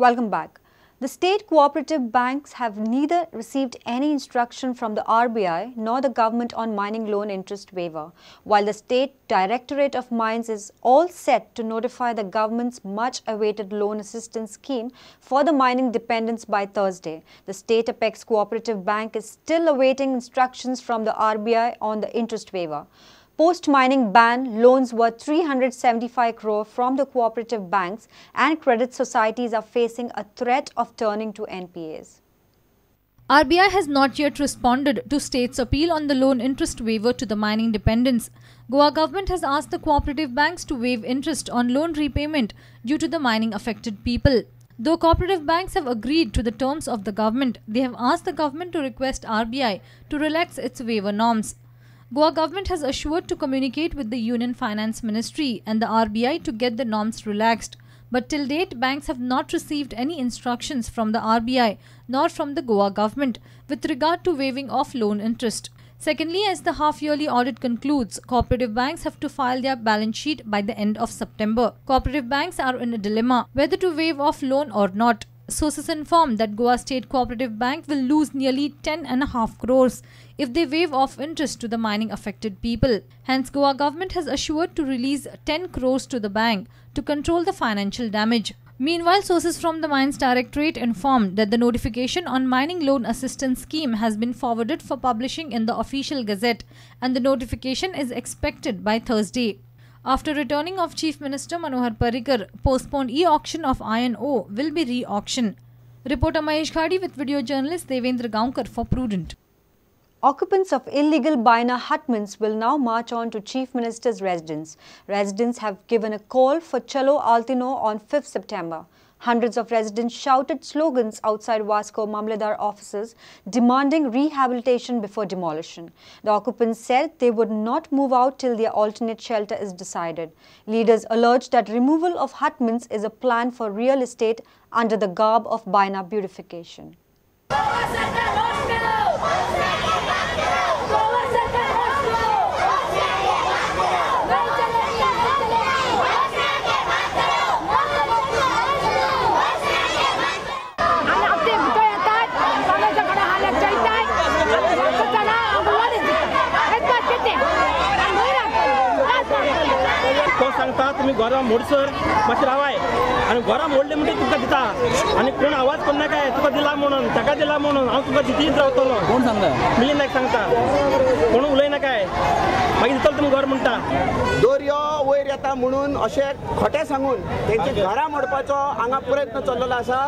Welcome back. The state cooperative banks have neither received any instruction from the RBI nor the government on mining loan interest waiver, while the state Directorate of Mines is all set to notify the government's much-awaited loan assistance scheme for the mining dependents by Thursday. The State Apex Cooperative Bank is still awaiting instructions from the RBI on the interest waiver. Post-mining ban, loans worth 375 crore from the cooperative banks and credit societies are facing a threat of turning to NPAs. RBI has not yet responded to state's appeal on the loan interest waiver to the mining dependents. Goa government has asked the cooperative banks to waive interest on loan repayment due to the mining affected people. Though cooperative banks have agreed to the terms of the government, they have asked the government to request RBI to relax its waiver norms. Goa government has assured to communicate with the Union Finance Ministry and the RBI to get the norms relaxed. But till date, banks have not received any instructions from the RBI nor from the Goa government with regard to waiving of loan interest. Secondly, as the half-yearly audit concludes, cooperative banks have to file their balance sheet by the end of September. Cooperative banks are in a dilemma whether to waive off loan or not. Sources inform that Goa State Cooperative Bank will lose nearly 10.5 crores if they waive off interest to the mining affected people. Hence, Goa government has assured to release 10 crores to the bank to control the financial damage. Meanwhile, sources from the Mines Directorate informed that the notification on mining loan assistance scheme has been forwarded for publishing in the official gazette and the notification is expected by Thursday. After returning of Chief Minister Manohar Parrikar, postponed e-auction of iron ore will be re-auctioned. Reporter Mahesh Khadi with video journalist Devendra Gaonkar for Prudent. Occupants of illegal Baina hutments will now march on to Chief Minister's residence. Residents have given a call for Chalo Altino on 5th September. Hundreds of residents shouted slogans outside Vasco Mamledar offices demanding rehabilitation before demolition. The occupants said they would not move out till their alternate shelter is decided. Leaders urged that removal of hutments is a plan for real estate under the garb of Baina beautification. तुम्ही घरा मोडसर मातशें रावाय आनी घरा मोडले म्हणटकीर तुका दिता आनी कोण आवाज करना काय तुका दिला म्हणून ताका दिला म्हणून हांव तुका दितीच रावतलो कोण सांगता मिलिंद नायक सांगता कोण उलयना काय मागीर दितलो तुमी घर म्हणटा दोरयो वयर येता म्हणून अशें खोटें सांगून तेंचे घरा मोडपाचो हांगा प्रयत्न चल्लेलो आसा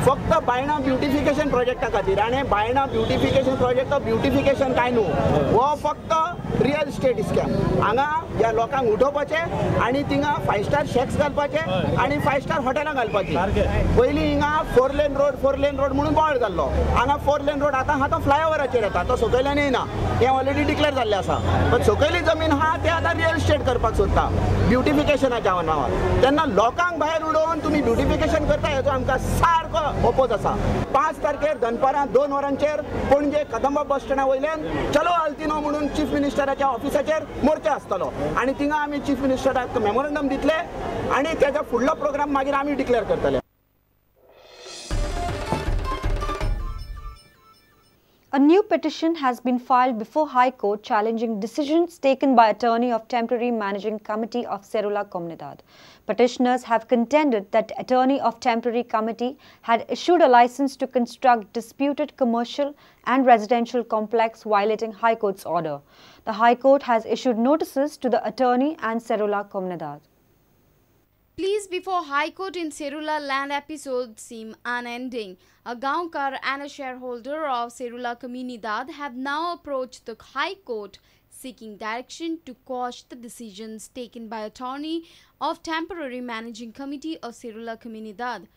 फक्त बायणा ब्युटिफिकेशन प्रोजेक्टा खातीर आनी बायणा ब्युटिफिकेशन प्रोजेक्ट ब्युटिफिकेशन काय न्हू हो फक्त रियल इस्टेट स्कॅम हांगा ह्या लोकांक उठोवपाचें आनी थिंगा 5 स्टार शेक्स घालपाचे आनी 5 स्टार हॉटेलां घालपाची पयलीं हिंगा 4 लेन रोड म्हणून बोवाळ जाल्लो हांगा 4 लेन रोड आतां तो फ्लायओवराचेर येता तो सकयल्यान येना हें ऑलरेडी डिक्लेअर जाल्लें आसा पण सकयली जमीन आहा ते आतां रियल इस्टेट करपाक सोदता ब्युटिफिकेशनाच्या नांवान तेन्ना लोकांक भायर उडोवन तुमी ब्युटिफिकेशन करता हेजो आमकां सारको ओपोज आसा 5 तारखेर दनपारां 2 वरांचेर पणजे कदंबा बस स्टँडा वयल्यान चलो आल्तिनो म्हणून चीफ मिनिस्टराच्या ऑफिसाचेर मोर्चा आसतलो आनी थिंगा आमी चीफ मिनिस्टराक मेमोरंडम दितले आनी तेजो फुडलो प्रोग्राम मागीर आमी डिक्लेअर करतले. A new petition has been filed before High Court challenging decisions taken by attorney of Temporary Managing Committee of Cerula Comunidad. Petitioners have contended that attorney of Temporary Committee had issued a license to construct disputed commercial and residential complex violating High Court's order. The High Court has issued notices to the attorney and Cerula Comunidad. Please before High Court in Cerula land episodes seem unending. A Gaonkar and a shareholder of Cerula Comunidad have now approached the High Court seeking direction to quash the decisions taken by attorney of Temporary Managing Committee of Cerula Comunidad.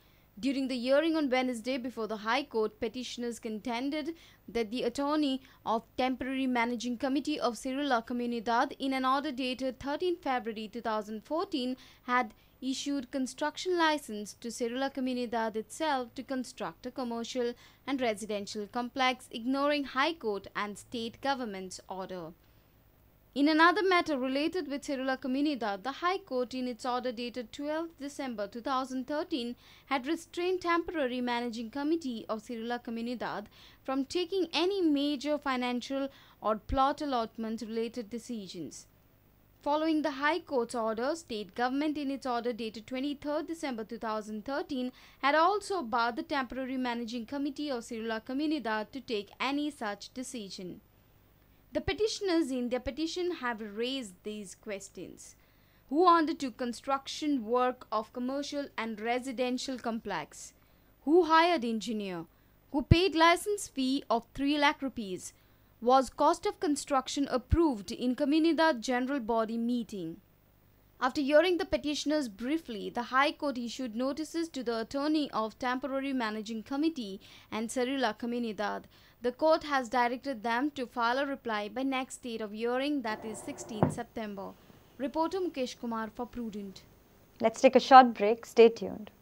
During the hearing on Wednesday before the High Court, petitioners contended that the attorney of Temporary Managing Committee of Cerula Comunidad in an order dated 13 February 2014 had issued construction license to Cerula Comunidad itself to construct a commercial and residential complex, ignoring High Court and state government's order. In another matter related with Cerula Comunidad, the High Court in its order dated 12 December 2013 had restrained Temporary Managing Committee of Cerula Comunidad from taking any major financial or plot allotment related decisions. Following the High Court's order, State Government in its order dated 23 December 2013 had also barred the Temporary Managing Committee of Cerula Comunidad to take any such decision. The petitioners in their petition have raised these questions. Who undertook construction work of commercial and residential complex? Who hired engineer? Who paid license fee of 3 lakh rupees? Was cost of construction approved in Comunidad General Body meeting? After hearing the petitioners briefly, the High Court issued notices to the attorney of Temporary Managing Committee and Cerula Comunidad. The court has directed them to file a reply by next date of hearing, that is 16 September. Reporter Mukesh Kumar for Prudent. Let's take a short break. Stay tuned.